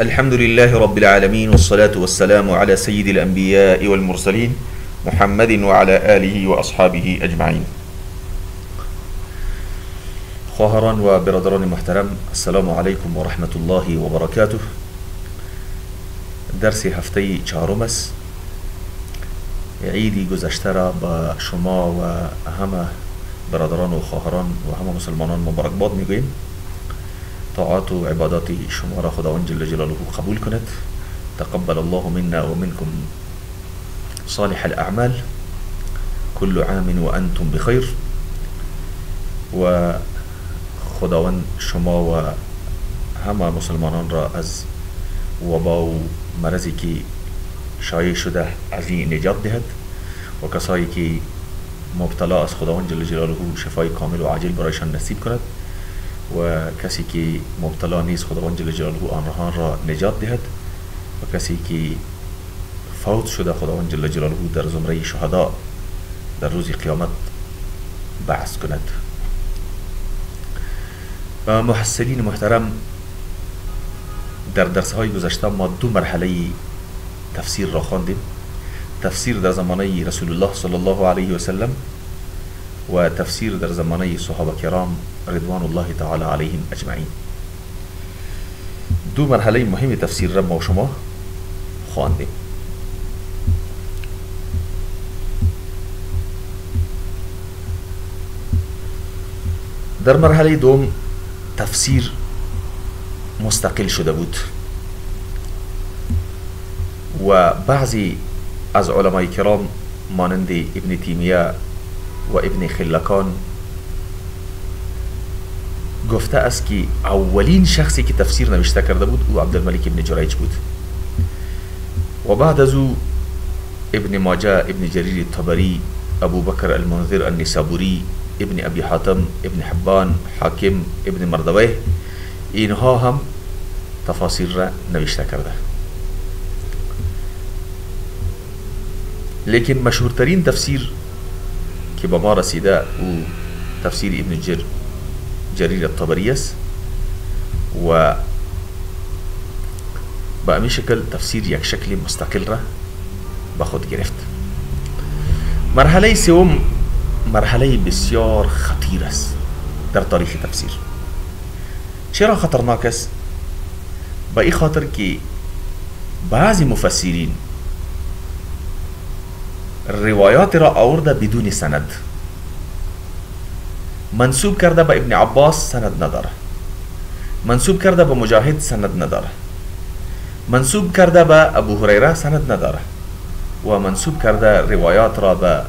الحمد لله رب العالمين والصلاة والسلام على سيد الأنبياء والمرسلين محمد وعلى آله وأصحابه أجمعين. خواهران و برادران محترم، السلام عليكم ورحمة الله وبركاته. درس هفته چهارم است. عیدی گذشته را با شما و همه برادران و خواهران و همه مسلمانان مبارکباد میگوییم. طاعات و عبادات شما را خداوند جل جلاله قبول کند. تقبل الله منا و منكم صالح الاعمال. كل عام و انتم بخیر. و خداوند شما و همه مسلمانان را از وبا و مرضی که شایع شده از این نجات دهد و کسایی که مبتلا از خداوند جل جلاله شفای کامل و عاجل برایشان نصیب کند و کسی که مبتلا نیست خداوند جل جلاله آنها را نجات دهد و کسی که فوت شده خداوند جل جلاله در زمره شهدا در روز قیامت بعث کند. و محسنین محترم، در درس های گذشته ما دو مرحله تفسیر را خواندیم. تفسیر در زمانه رسول الله صلی الله علیه و سلم و تفسیر در زمانه صحابه کرام رضوان الله تعالی علیهم اجمعین. دو مرحله مهم تفسیر را ما شما خواندیم. در مرحله دوم تفسیر مستقل شده بود و بعضی از علمای کرام مانند ابن تیمیه و ابن خلکان گفته است که اولین شخصی که تفسیر نوشته کرده بود او عبدالملک ابن جریج بود و بعد از او ابن ماجه، ابن جریر الطبری، ابو بکر المنذر النسابوری، ابن ابی حاتم، ابن حبان، حاکم، ابن مردویه، اینها هم تفاسیر را نوشته کرده. لیکن مشهورترین تفسیر که به ما رسیده او تفسیر ابن جریر الطبری است و به همین شکل تفسیر یک شکل مستقل را به خود گرفت. مرحله سوم مرحله بسیار خطیر است در تاریخ تفسیر. چرا خطرناک است؟ به این خاطر که بعضی مفسرین روایات را آورده بدون سند، منسوب کرده به ابن عباس سند نداره، منسوب کرده به مجاهد سند نداره، منسوب کرده به ابو هریره سند نداره و منسوب کرده روایات را به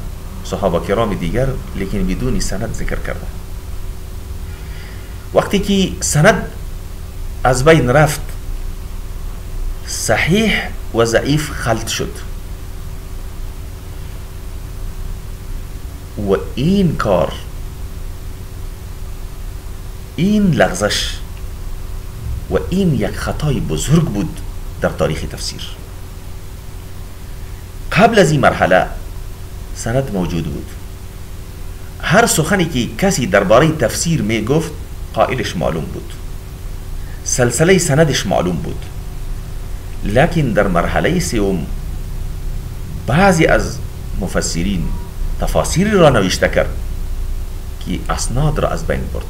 صحابه کرام دیگر لیکن بدون سند ذکر کرده. وقتی که سند از بین رفت صحیح و ضعیف خلط شد و این کار، این لغزش و این یک خطای بزرگ بود در تاریخ تفسیر. قبل از این مرحله سند موجود بود. هر سخنی که کسی درباره تفسیر می گفت قائلش معلوم بود، سلسله سندش معلوم بود. لیکن در مرحله سوم بعضی از مفسرین تفاسیری را نوشته کرد که اسناد را از بین برد.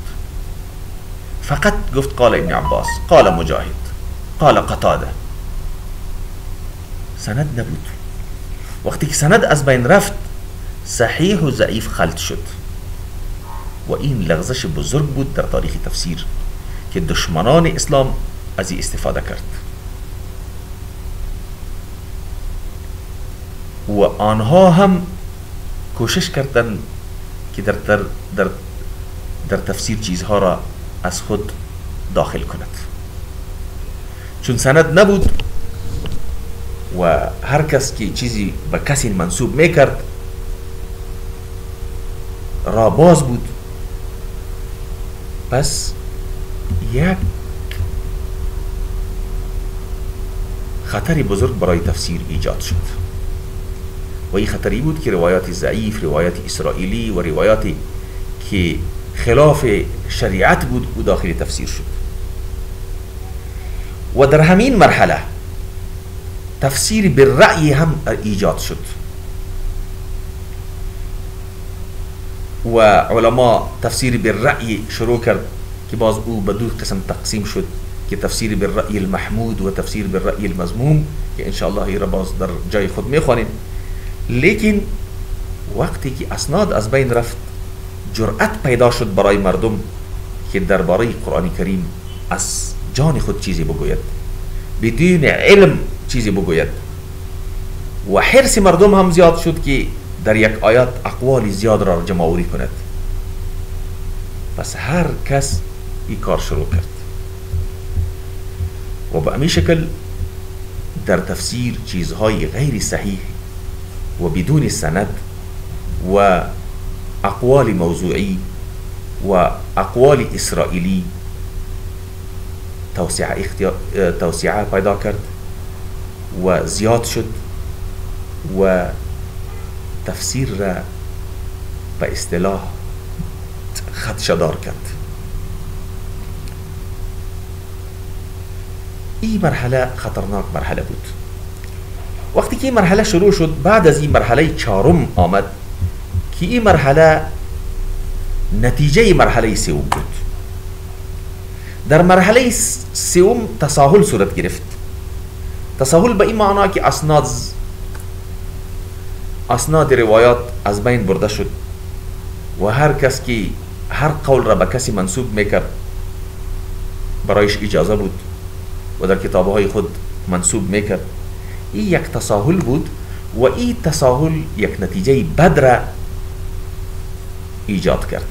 فقط گفت قال ابن عباس، قال مجاهد، قال قتاده، سند نبود. وقتی که سند از بین رفت صحیح و ضعیف خلط شد و این لغزش بزرگ بود در تاریخ تفسیر که دشمنان اسلام از این استفاده کرد و آنها هم کوشش کردند که در تفسیر چیزها را از خود داخل کند. چون سند نبود و هر کس که چیزی به کسی منسوب میکرد را باز بود، پس یک خطری بزرگ برای تفسیر ایجاد شد و این خطری بود که روایات ضعیف، روایات اسرائیلی و روایاتی که خلاف شریعت بود او داخل تفسیر شد و در همین مرحله تفسیر بالرأی هم ایجاد شد و علما تفسیر بالرأی شروع کرد که باز او به دو قسم تقسیم شد که تفسیر بالرأی المحمود و تفسیر بالرأی المذموم که انشاءالله ای را باز در جای خود میخوانیم. لیکن وقتی که اسناد از بین رفت جرأت پیدا شد برای مردم که درباره قرآن کریم از جان خود چیزی بگوید، بدون علم چیزی بگوید و حرص مردم هم زیاد شد که در یک آیات اقوال زیاد را جمع آوری کند. پس هر کس این کار شروع کرد و به همین شکل در تفسیر چیزهای غیر صحیح و بدون سند و اقوال موضوعی و اقوال اسرائیلی توسعه پیدا کرد و زیاد شد و تفسیر را به اصطلاح خدشه‌دار کرد. این مرحله خطرناک مرحله بود. وقتی که این مرحله شروع شد، بعد از این مرحله چهارم آمد که این مرحله نتیجه مرحله سوم بود. در مرحله سوم تساهل صورت گرفت. تساهل به این معنا که اسناد روایات از بین برده شد و هر کس که هر قول را به کسی منسوب میکرد برایش اجازه بود و در کتابهای خود منسوب میکرد. این یک تساهل بود و این تساهل یک نتیجه بد را ایجاد کرد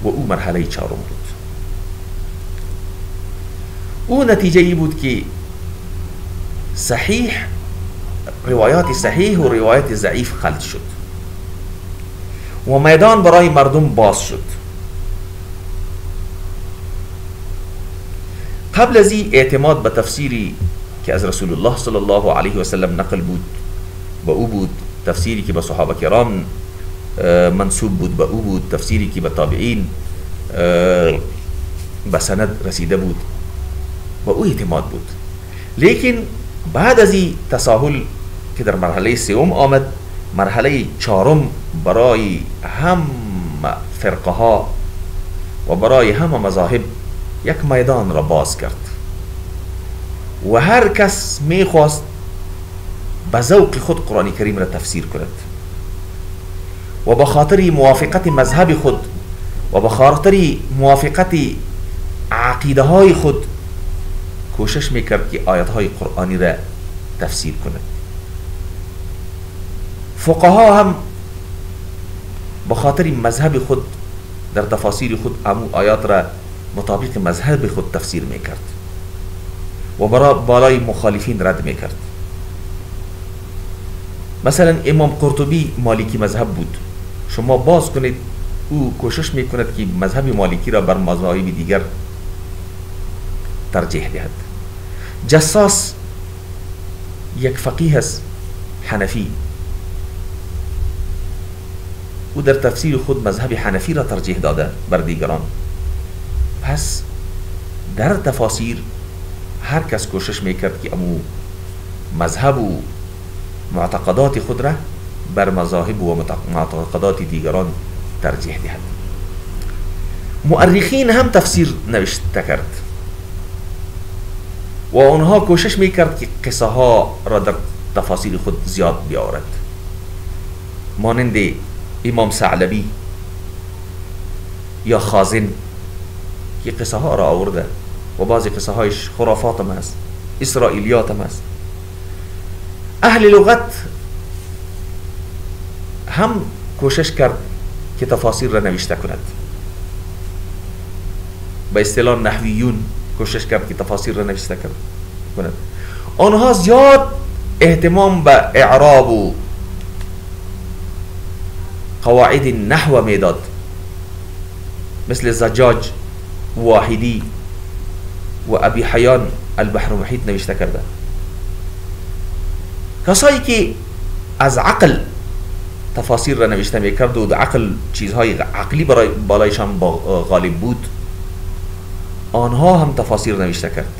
و او مرحله چهارم بود. او نتیجه ای بود که روایات صحیح و روایات ضعیف خلط شد و میدان برای مردم باز شد. قبل از این اعتماد به تفسیری که از رسول الله صلی الله علیه و سلم نقل بود به او بود، تفسیری که به صحابه کرام منسوب بود به او بود، تفسیری که به تابعین به سند رسیده بود به او اعتماد بود. لیکن بعد از این تساهل که در مرحله سوم آمد، مرحله چهارم برای هم فرقه ها و برای همه مذاهب یک میدان را باز کرد و هر کس میخواست به ذوق خود قرآن کریم را تفسیر کند و به خاطر موافقت مذهب خود و به خاطر موافقت عقیده های خود کوشش میکرد که آیات های قرآنی را تفسیر کند. فقها هم به خاطر مذهب خود در تفاسیر خود امو آیات را مطابق مذهب خود تفسیر میکرد و بالای مخالفین رد میکرد. مثلا امام قرطبی مالکی مذهب بود، شما باز کنید او کوشش میکند که مذهب مالکی را بر مذاهب دیگر ترجیح دهد. جساس یک فقیه است حنفی، او در تفسیر خود مذهب حنفی را ترجیح داده بر دیگران. پس در تفاسیر هر کس کوشش میکرد که امو مذهب و معتقدات خود را بر مذاهب و معتقدات دیگران ترجیح دهد. مؤرخین هم تفسیر نوشته کرد و آنها کوشش میکرد که قصه ها را در تفاسیر خود زیاد بیاورد، مانند امام ثعلبی یا خازن که قصه ها را آورده و بعضی قصه هایش خرافات هم است، اسرائیلیات هم است. اهل لغت هم کوشش کرد که تفاسیر را نوشته کند، به اصطلاح نحویون کوشش کرد که تفاسیر را نوشته کند. آنها زیاد اهتمام به اعراب و قواعد نحو میداد، مثل زجاج واحدی و ابی حیان البحر محیط نوشته کرده. کسایی که از عقل تفاسیر را نوشته میکرد و عقل چیزهای عقلی برای بالایشان غالب بود، آنها هم تفاسیر نوشته کرد.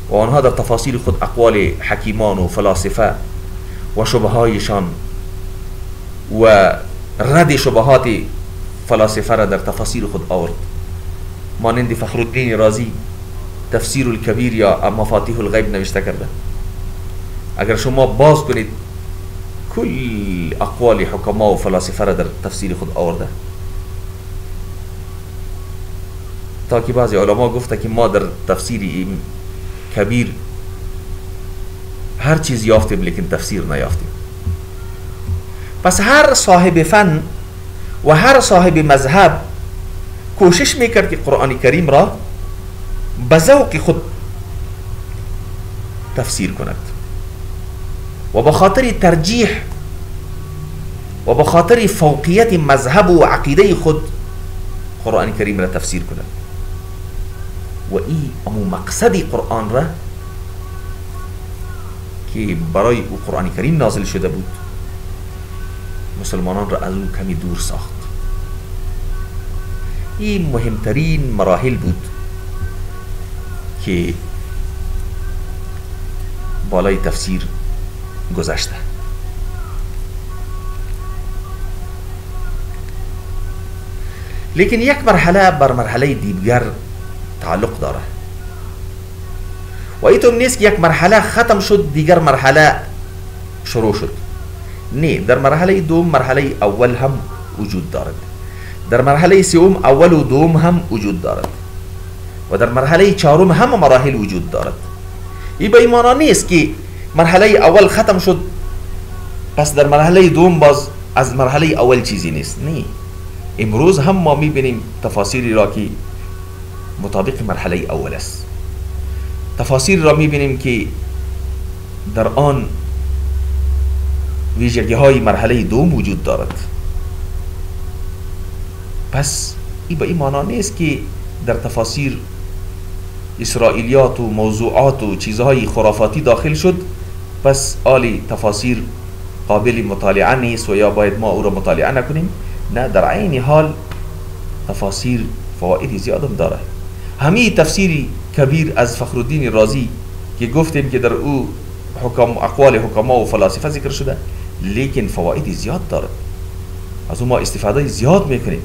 و آنها در تفاسیر خود اقوال حکیمان و فلاسفه و شبههایشان و رد شبهات فلاسفه را در تفاسیر خود آورد. مانند فخرالدین رازی تفسیر الکبیر یا مفاتیح الغیب نوشته کرده. اگر شما باز کنید کل اقوال حکما و فلاسفه را در تفسیر خود آورده، تا که بعضی علما گفته که ما در تفسیر این کبیر هر چیز یافتیم لیکن تفسیر نیافتیم. پس هر صاحب فن و هر صاحب مذهب کوشش میکرد که قرآن کریم را به ذوق خود تفسیر کند و به خاطر ترجیح و به خاطر فوقیت مذهب و عقیده خود قرآن کریم را تفسیر کند. و این امو مقصد قرآن را که برای او قرآن کریم نازل شده بود مسلمانان را از او کمی دور ساخت. این مهمترین مراحل بود که بالای تفسیر گذشته. لیکن یک مرحله بر مرحله دیگر تعلق داره و ایتون نیست که یک مرحله ختم شد دیگر مرحله شروع شد. نه، در مرحله دوم مرحله اول هم وجود دارد، در مرحله سوم اول و دوم هم وجود دارد و در مرحله چهارم هم مراحل وجود دارد. این به این معنی نیست که مرحله اول ختم شد پس در مرحله دوم باز از مرحله اول چیزی نیست. نه، امروز هم ما میبینیم تفاسیری را که مطابق مرحله اول است، تفاسیر را میبینیم که در آن ویژگی های مرحله دوم وجود دارد. پس این به این معنی نیست که در تفاسیر اسرائیلیات و موضوعات و چیزهای خرافاتی داخل شد پس آلی تفاسیر قابل مطالعه نیست و یا باید ما او را مطالعه نکنیم. نه، در عین حال تفاسیر فواید زیادم داره. همین تفسیر کبیر از فخرالدین رازی که گفتیم که در او اقوال حکما و فلاسفه ذکر شده لیکن فواید زیاد داره، از او ما استفاده زیاد میکنیم.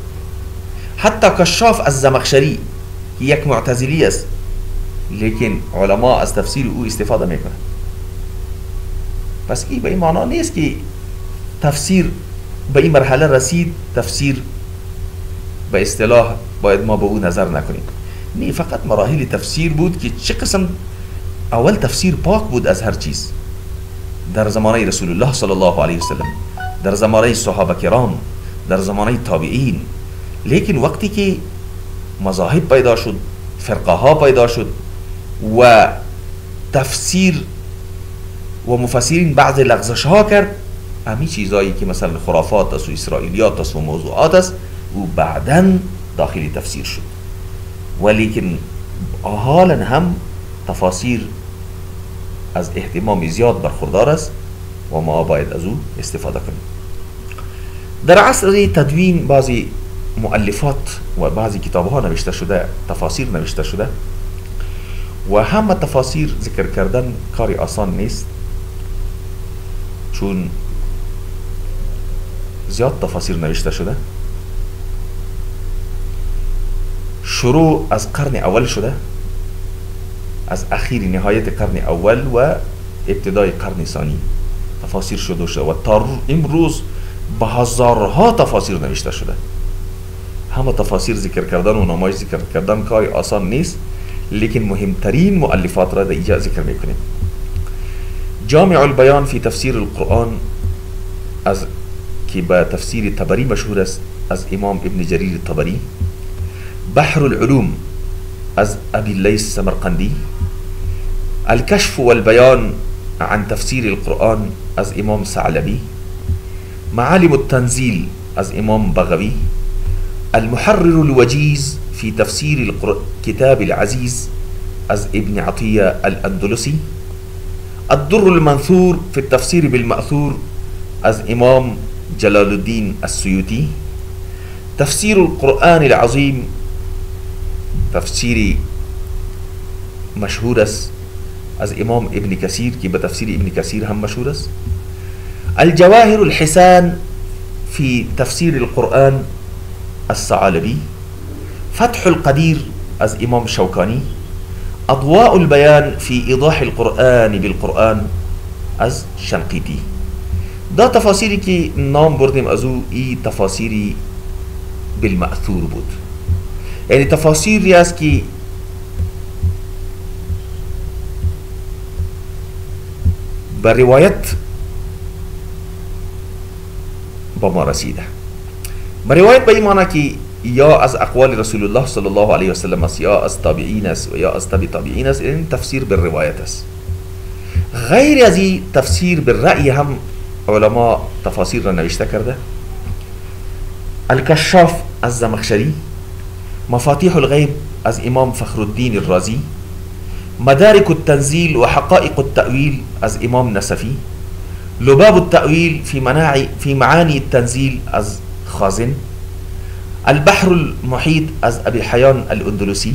حتی کشاف از زمخشری که یک معتزلی است لیکن علما از تفسیر او استفاده میکنه. پس این به این معنی نیست که تفسیر به این مرحله رسید تفسیر به اصطلاح باید ما به او نظر نکنیم. نه، فقط مراحل تفسیر بود که چه قسم اول تفسیر پاک بود از هر چیز در زمانه رسول الله صلی الله علیه وسلم، در زمانه صحابه کرام، در زمانه تابعین. لیکن وقتی که مذاهب پیدا شد، فرقه ها پیدا شد و تفسیر و مفسرین بعض لغزش ها کرد، همین چیزایی که مثلا خرافات است و اسرائیلیات است و موضوعات است و بعداً داخل تفسیر شد. ولیکن حالا هم تفاسیر از اهتمام زیاد برخوردار است و ما باید از او استفاده کنیم. در عصر تدوین بعضی مؤلفات و بعضی کتاب ها نوشته شده، تفاسیر نوشته شده و همه تفاسیر ذکر کردن کاری آسان نیست، چون زیاد تفاسیر نوشته شده. شروع از قرن اول شده، از اخیر نهایت قرن اول و ابتدای قرن ثانی تفاسیر شده و تا امروز به هزارها تفاسیر نوشته شده. همه تفاسیر ذکر کردن و نمایش ذکر کردن کاری آسان نیست، لیکن مهمترین مؤلفات را در اینجا ذکر میکنیم. جامع البیان فی تفسیر القرآن از که به تفسیر طبری مشهور است از امام ابن جریر طبری. بحر العلوم از ابي الليث السمرقندي. الكشف والبيان عن تفسير القرآن از امام ثعلبي. معالم التنزيل از امام بغوي. المحرر الوجيز في تفسير الكتاب العزيز از ابن عطية الأندلسي. الدر المنثور في التفسير بالمأثور از امام جلال الدين السيوطي. تفسير القرآن العظيم تفسيري مشهور است از امام ابن کثیر که به تفسیر ابن کثیر هم مشهور است. الجواهر الحسان في تفسير القرآن الثعالبي. فتح القدير از امام شوكاني. أضواء البيان في إيضاح القرآن بالقرآن از شنقيطي. دا تفاسيري كي نام بردم ازو اي تفاسيري بالمأثور بود، يعني تفاسير رياز كي برواية بما رسيده. برواية بإيمانا كي يا از اقوال رسول الله صلى الله عليه وسلم است، یا از تابعین است و یا از تبع تابعین است. این تفسیر بالروایت است. غیر از این تفسیر بالرأی هم علماء تفاسیر را نوشته کرده. الکشاف از زمخشری، مفاتيح الغيب از امام فخر الدين الرازي، مدارك التنزيل وحقائق التأويل از امام نسفي، لباب التأويل في معاني التنزيل از خازن، البحر المحيط از أبي حيان الأندلسي،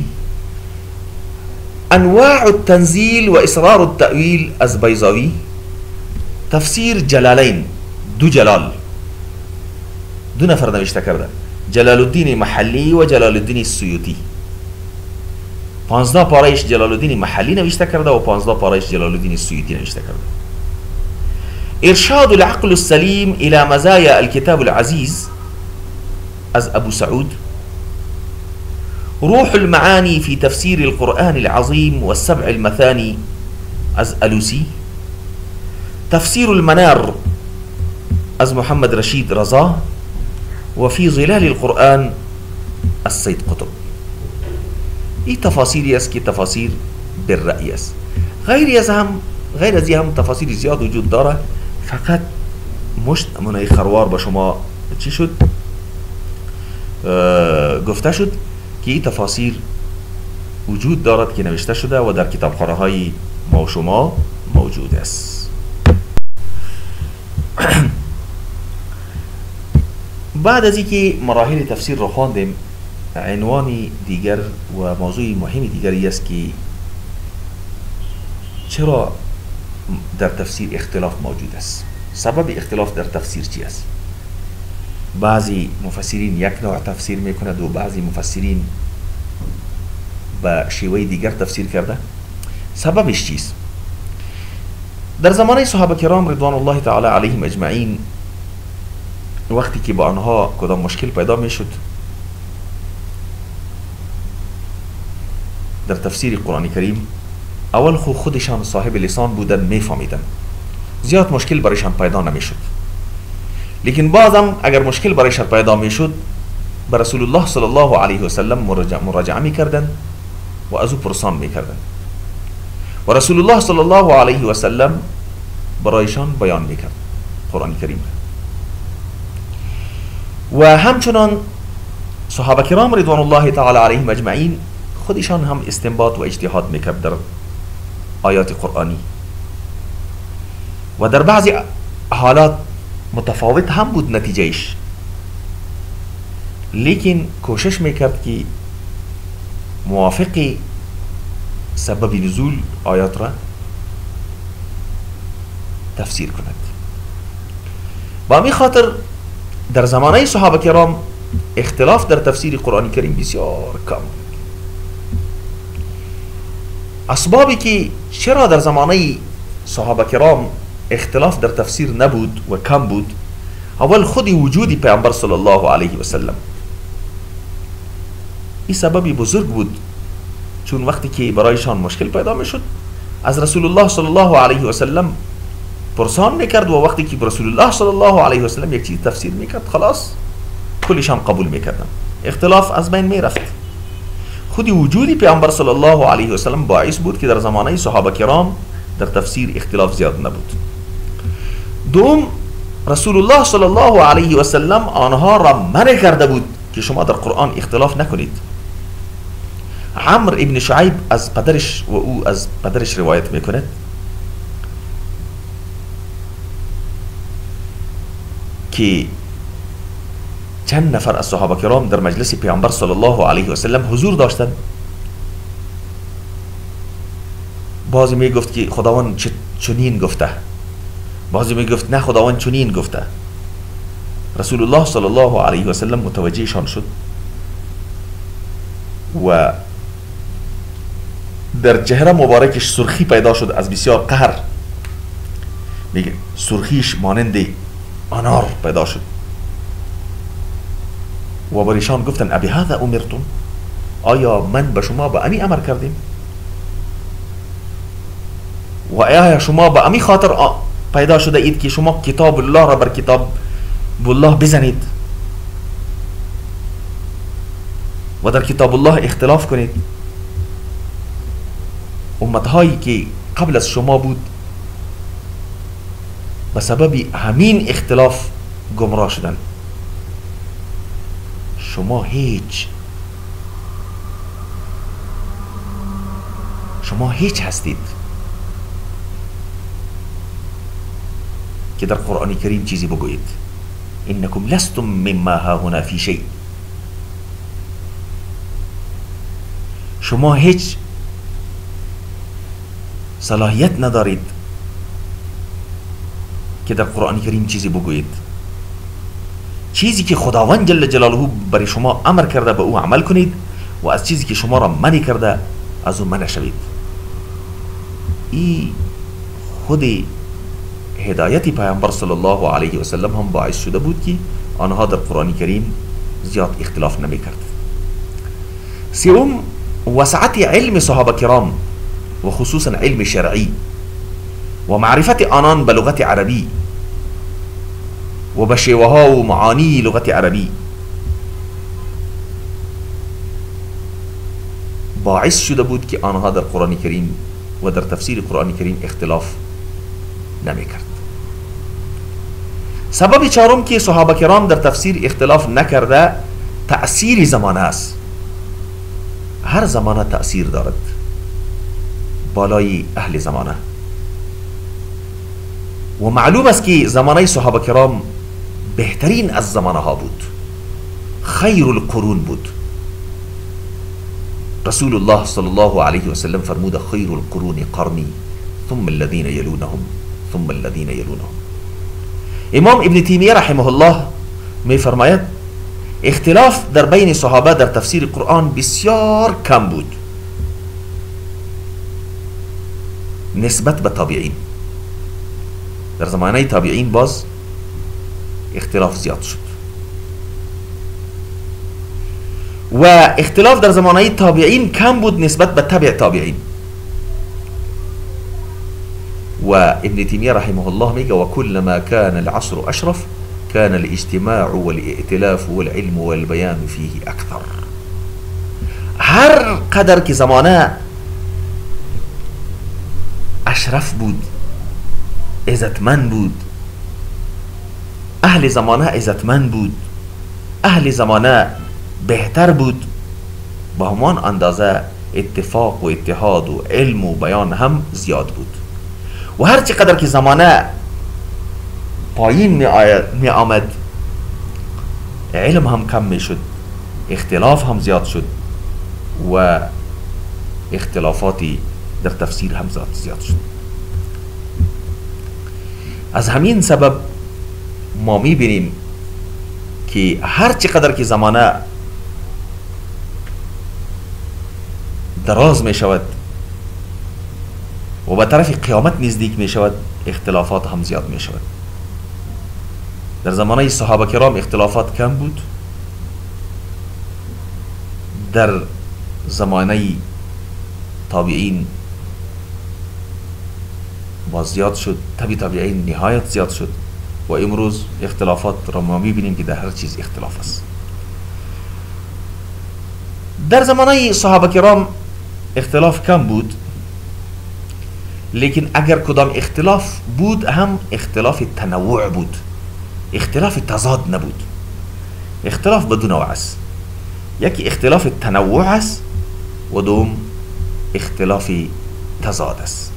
أنواع التنزيل وإسرار التأويل از بيضاوي، تفسير جلالين دو جلال دو نفر نوشته کرده، جلال الدين محلي و جلال الدين السيوطي. 15 پارهش جلال الدين محلي نوشته کرده و 15 پارهش جلال الدين السيوطي نوشته کرده. إرشاد العقل السليم إلى مزايا الكتاب العزيز از أبو سعود، روح المعاني في تفسير القرآن العظيم والسبع المثاني از ألوسي، تفسير المنار از محمد رشيد رضا، وفي ظلال القرآن السيد قطب. ای تفاسير است که تفاسیر بالرأي است. غیر از هم تفاسیر زیاد وجود داره، فقط مشت منای خروار به شما چی شد گفته شد که این تفاسیر وجود دارد که نوشته شده و در کتابخانه های ما و شما موجود است. بعد از اینکه مراحل تفسیر را خواندیم، عنوان دیگر و موضوع مهم دیگری است که چرا در تفسیر اختلاف موجود است. سبب اختلاف در تفسیر چی است؟ بعضی مفسرین یک نوع تفسیر میکنند و بعضی مفسرین به شیوه دیگر تفسیر کرده. سببش چیست؟ در زمانه صحابه کرام رضوان الله تعالی علیهم اجمعین، وقتی که با آنها کدام مشکل پیدا میشد در تفسیر قرآن کریم، اول خودشان صاحب لسان بودن، میفهمیدن، زیاد مشکل برایشان پیدا نمیشد. لیکن بعضم اگر مشکل برایشان پیدا میشد، به رسول الله صلی الله علیه و سلم مراجعه میکردن و از او پرسان میکردن و رسول الله صلی الله علیه و سلم برایشان بیان میکرد قرآن کریم. و همچنان صحابه کرام رضوان الله تعالی علیهم اجمعین خودشان هم استنباط و اجتهاد میکرد در آیات قرآنی و در بعضی حالات متفاوت هم بود نتیجهش، لیکن کوشش میکرد که موافق سبب نزول آیات را تفسیر کند. با می خاطر در زمانه صحابه کرام اختلاف در تفسیر قرآن کریم بسیار کم. اسبابی که چرا در زمانه صحابه کرام اختلاف در تفسیر نبود و کم بود، اول خود وجودی پیامبر صلی الله علیه و سلم. این سببی بزرگ بود، چون وقتی که برایشان مشکل پیدا میشد از رسول الله صلی الله علیه و سلم پرسان میکرد و وقتی که رسول الله صلی الله علیه و سلم یک چیز تفسیر میکرد، خلاص کلشان قبول میکردن، اختلاف از بین میرفت. خود وجودی پیامبر صلی الله علیه و سلم باعث بود که در زمانه صحابه کرام در تفسیر اختلاف زیاد نبود. دوم، رسول الله صلی الله علیه و سلم آنها را منع کرده بود که شما در قرآن اختلاف نکنید. عمرو ابن شعیب از پدرش و او از پدرش روایت میکند که چند نفر از صحابه کرام در مجلس پیامبر صلی الله علیه و سلم حضور داشتند. بعضی می گفت که خداوند چنین گفته، بعضی می گفت نه خداوند چنین گفته. رسول الله صلی الله علیه و سلم متوجهشان شد و در چهره مبارکش سرخی پیدا شد از بسیار قهر. میگه سرخیش مانند انار پیدا شد و بریشان گفتن ابی هذا امرتم، آیا من به شما به امی امر کردیم و آیا شما به امی خاطر پیدا شده اید که شما کتاب الله را بر کتاب الله بزنید و در کتاب الله اختلاف کنید؟ امتهایی که قبل از شما بود به سبب همین اختلاف گمراه شدن. شما هیچ هستید که در قرآن کریم چیزی بگویید. انکم لستم مما هاهنا فی شیء. شما هیچ صلاحیت ندارید که در قرآن کریم چیزی بگویید. چیزی که خداوند جل جلاله برای شما امر کرده به او عمل کنید و از چیزی که شما را منع کرده از او منع شوید. این خود هدایت پیامبر صلی الله علیه و سلم هم باعث شده بود که آنها در قرآن کریم زیاد اختلاف نمی کرد. سوم، وسعت علم صحابه کرام و خصوصا علم شرعی و معرفت آنان به لغت عربی و به شیوه ها و معانی لغت عربی باعث شده بود که آنها در قرآن کریم و در تفسیر قرآن کریم اختلاف نمی کرد. سبب چهارم که صحابه کرام در تفسیر اختلاف نکرده تأثیر زمانه است. هر زمانه تأثیر دارد بالای اهل زمانه و معلوم است که زمانه صحابه کرام بهترین از زمانه ها بود، خیر القرون بود. رسول الله صلی الله علیه و سلم فرمود خیر القرون قرنی ثم الذين يلونهم ثم الذين يلونهم. امام ابن تیمیه رحمه الله می فرماید اختلاف در بین صحابه در تفسیر قرآن بسیار کم بود نسبت به تابعین. در زمانه تابعین باز اختلاف زیاد شد و اختلاف در زمانه تابعین کم بود نسبت به تبع تابعین. و ابن تیمیه رحمه الله میگه و كلما كان العصر اشرف كان الاجتماع والائتلاف والعلم والبيان فيه اكثر. هر قدر که زمانه اشرف بود، عزتمند بود، اهل زمانه عزتمند بود، اهل زمانه بهتر بود، با همان اندازه اتفاق و اتحاد و علم و بیان هم زیاد بود. و هر چقدر که زمانه پایین می آمد علم هم کم می شد، اختلاف هم زیاد شد و اختلافاتی در تفسیر هم زیاد شد. از همین سبب ما می بینیم که هر چقدر که زمانه دراز می شود و به طرف قیامت نزدیک می شود اختلافات هم زیاد می شود. در زمانه صحابه کرام اختلافات کم بود، در زمانه تابعین باز زیاد شد، تابعین نهایت زیاد شد و امروز اختلافات را ما میبینیم که در هر چیز اختلاف است. در زمانه صحابه کرام اختلاف کم بود، لیکن اگر کدام اختلاف بود هم اختلاف تنوع بود، اختلاف تضاد نبود. اختلاف بدون نوع است. یکی اختلاف تنوع است و دوم اختلاف تضاد است.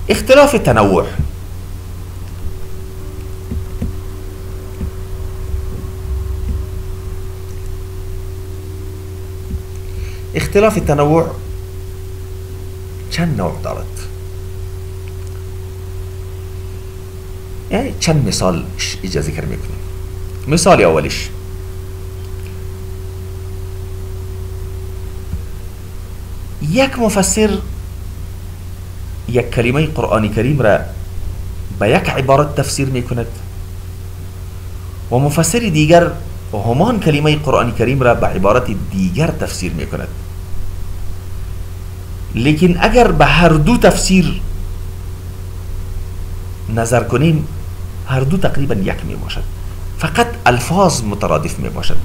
اختلاف تنوع اختلاف تنوع چند نوع دارد. یعنی چند مثال اجازه ذکر میکنیم. مثال اولیش یک مفسر یک کلمه قرآن کریم را به یک عبارت تفسیر میکند و مفسر دیگر همان کلمه قرآن کریم را به عبارت دیگر تفسیر میکند. لیکن اگر به هر دو تفسیر نظر کنیم هر دو تقریبا یک می باشد، فقط الفاظ مترادف می باشد،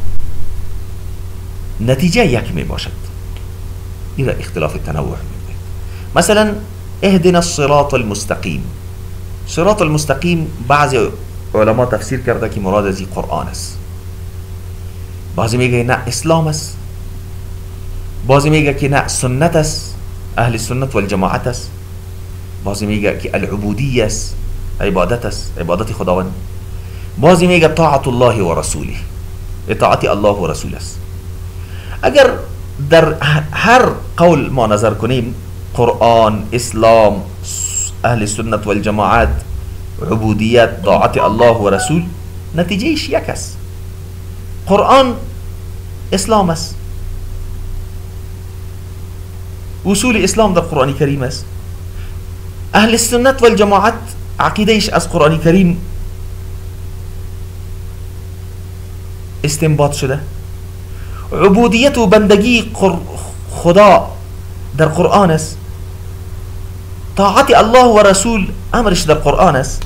نتیجه یک می باشد. این را اختلاف تنوع می. مثلا اهدنا الصراط المستقیم. صراط المستقیم بعضی علما تفسیر کرده که مراد از این قرآن است، بعضی میگه نه اسلام است، بعضی میگه که نه سنت است، اهل سنت والجماعت است، بعضی میگه که العبودیه است، عبادت است، عبادت خداوند، بعضی میگه طاعت الله و رسوله، اطاعت الله و رسول است. اگر در هر قول ما نظر کنیم، قرآن، اسلام، اهل سنت والجماعت، عبودیت، طاعت الله و رسول، نتیجهش یک است. قرآن اسلام است، اصول اسلام در قرآن کریم است. اهل سنت والجماعت عقیدهش از قرآن کریم استنباط شده. عبودیت و بندگی خدا در قرآن است. طاعت الله و رسول امرش در قرآن است.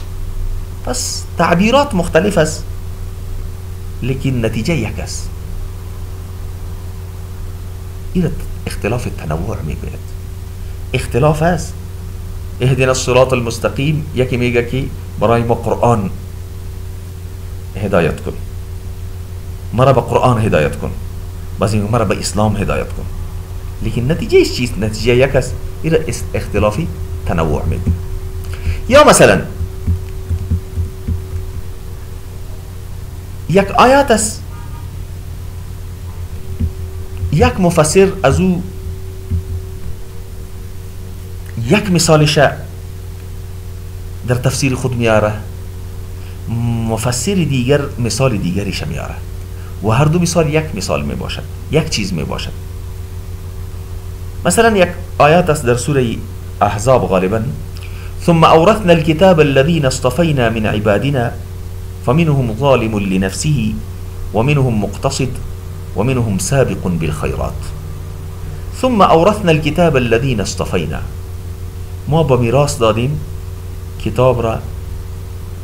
پس تعبیرات مختلف است لیکن نتیجه یک است. این اختلاف تنوع میگوید. اختلاف است. اهدنا الصراط المستقیم، یکی میگه که برای ما قرآن هدایت کن، مرا به قرآن هدایت کن، بعضی مرا به اسلام هدایت کن، لیکن نتیجه چیست؟ نتیجه یک است. این اختلافی تنوع میگه. یا مثلا یک آیات است، یک مفسر از او یک مثالش در تفسیر خود میاره، مفسر دیگر مثال دیگریش میاره و هر دو مثال یک مثال می باشد، یک چیز می باشد. مثلا یک آیات است در سوره احزاب غالبا: ثم اورثنا الكتاب الذين اصطفينا من عبادنا فمنهم ظالم لنفسه ومنهم مقتصد ومنهم سابق بالخيرات. ثم اورثنا الكتاب الذين اصطفينا، ما به میراث دادیم کتاب را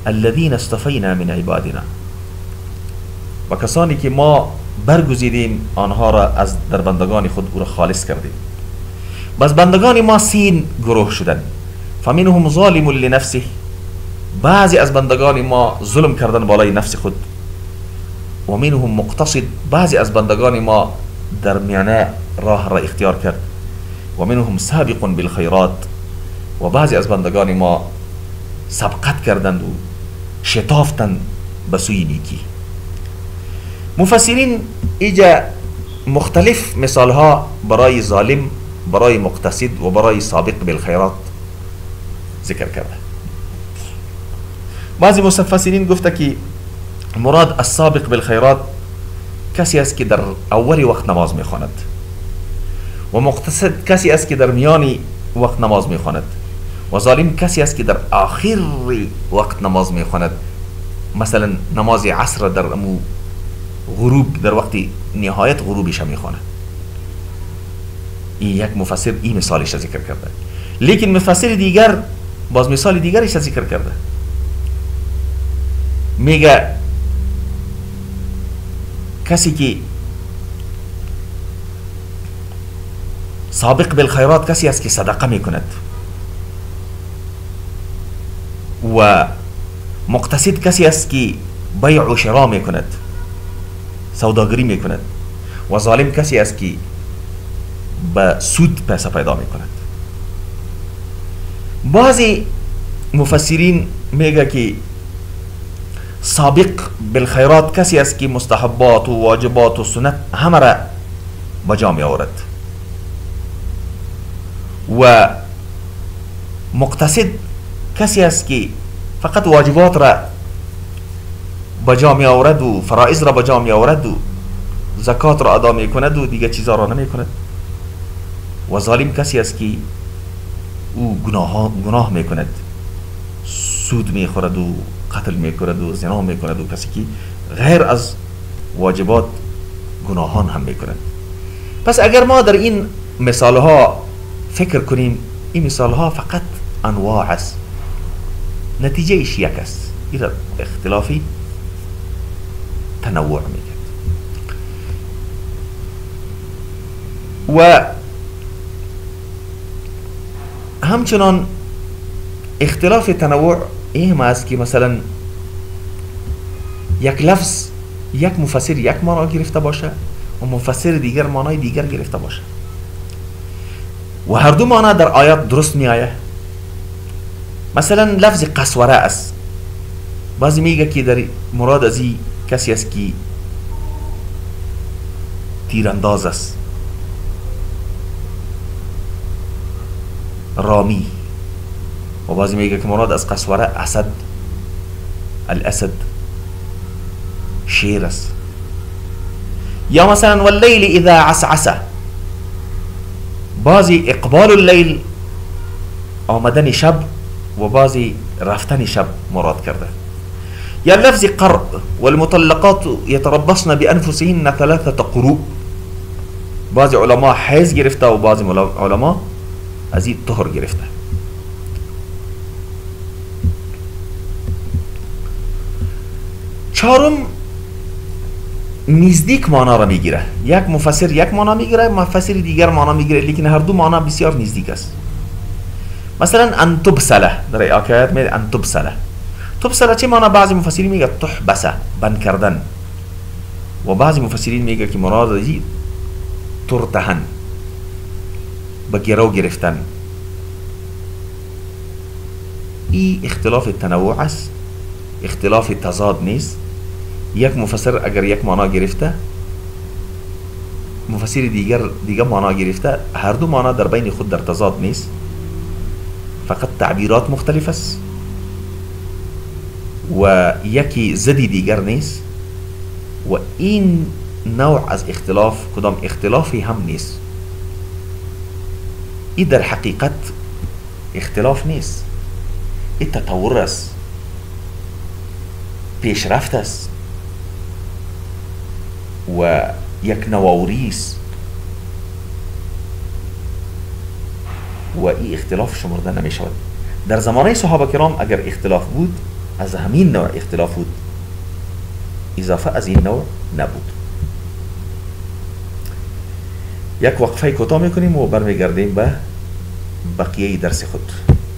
الذين اصطفينا من عبادنا، و کسانی که ما برگزیدیم آنها را از در بندگان خود او را خالص کردیم. بس بندگان ما سین گروه شدند. فمنهم ظالم لنفسه، بعضی از بندگان ما ظلم کردن بالای نفس خود. و منهم مقتصد، بعضی از بندگان ما در میانه راه را اختیار کرد. و منهم سابق بالخیرات، و بعضی از بندگان ما سبقت کردند و شتافتند به سوی نیکی. مفسرین ایجا مختلف مثال ها برای ظالم، برای مقتصد و برای سابق بالخیرات ذکر کرده. بعضی مفسرین گفته که مراد السابق بالخیرات کسی است که در اول وقت نماز میخواند و مقتصد کسی است که در میانی وقت نماز میخواند و ظالم کسی است که در آخر وقت نماز میخواند. مثلا نماز عصر در غروب، در وقت نهایت غروبش میخوانه. این یک مفسر این مثالش ذکر کرده، لیکن مفسر دیگر باز مثال دیگرش ذکر کرده. میگه کسی که سابق بالخیرات کسی است که صدقه میکند و مقتصد کسی است که بیع و شرا میکند، سوداگری میکند، و ظالم کسی است که به سود پیسه پیدا میکند. بعضی مفسرین میگه که سابق بالخیرات کسی است که مستحبات و واجبات و سنت همه را بجا می آورد و مقتصد کسی است که فقط واجبات را بجا می آورد و فرائض را بجا می آورد و زکات را ادا می کند و دیگه چیزا را نمی کند. و ظالم کسی است که او گناه می کند، سود می خورد و قتل می کند و زنا می کند و کسی که غیر از واجبات گناهان هم می کند. پس اگر ما در این مثال ها فکر کنیم، این مثال ها فقط انواع است، نتیجه ایش یک است. این اختلافی تنوع میگه. و همچنان اختلاف تنوع این است که مثلا یک لفظ یک مفسر یک معنا گرفته باشه و مفسر دیگر معنای دیگر گرفته باشه و هر دو معنا در آیات درست می آید. مثلا لفظ قسوره است، بعضی میگه که در مراد از این کسی است که تیرانداز است، رامی، و بعضی میگه که مراد از قسوره اسد، الاسد، شیر است. یا مثلا واللیل اذا عسعس، بعضی اقبال اللیل آمدن شب و بعضی رفتن شب مراد کرده. یا لفظ قرء والمطلقات يتربصن بانفسهن 3 قروء، بعضی علما حیض گرفته و بعضی علما از این طهر گرفته. چهارم نزدیک معنا را میگیره، یک مفسر یک معنا میگیره، مفسر دیگر معنا میگیره، لیکن هر دو معنا بسیار نزدیک است. مثلا ان تبسله، در آیات میگه ان تبسله. تبسله چه معنا؟ بعضی مفسرین میگه تحبسه، بند کردن، و بعضی مفسرین میگه که مراد از ترتهن، به گرو گرفتن. این اختلاف تنوع است، اختلاف تضاد نیست. یک مفسر اگر یک معنا گرفته، مفسر دیگر معنا گرفته، هر دو معنا در بین خود در تضاد نیست، فقط تعبیرات مختلف است و یکی زدی دیگر نیست. و این نوع از اختلاف کدام اختلافی هم نیست. این در حقیقت اختلاف نیست، این تطور است، پیشرفت است و یک نواوری است و این اختلاف شمرده نمی شود. در زمانه صحابه کرام اگر اختلاف بود، از همین نوع اختلاف بود، اضافه از این نوع نبود. یک وقفه کوتاه میکنیم و برمیگردیم به بقیه درس خود.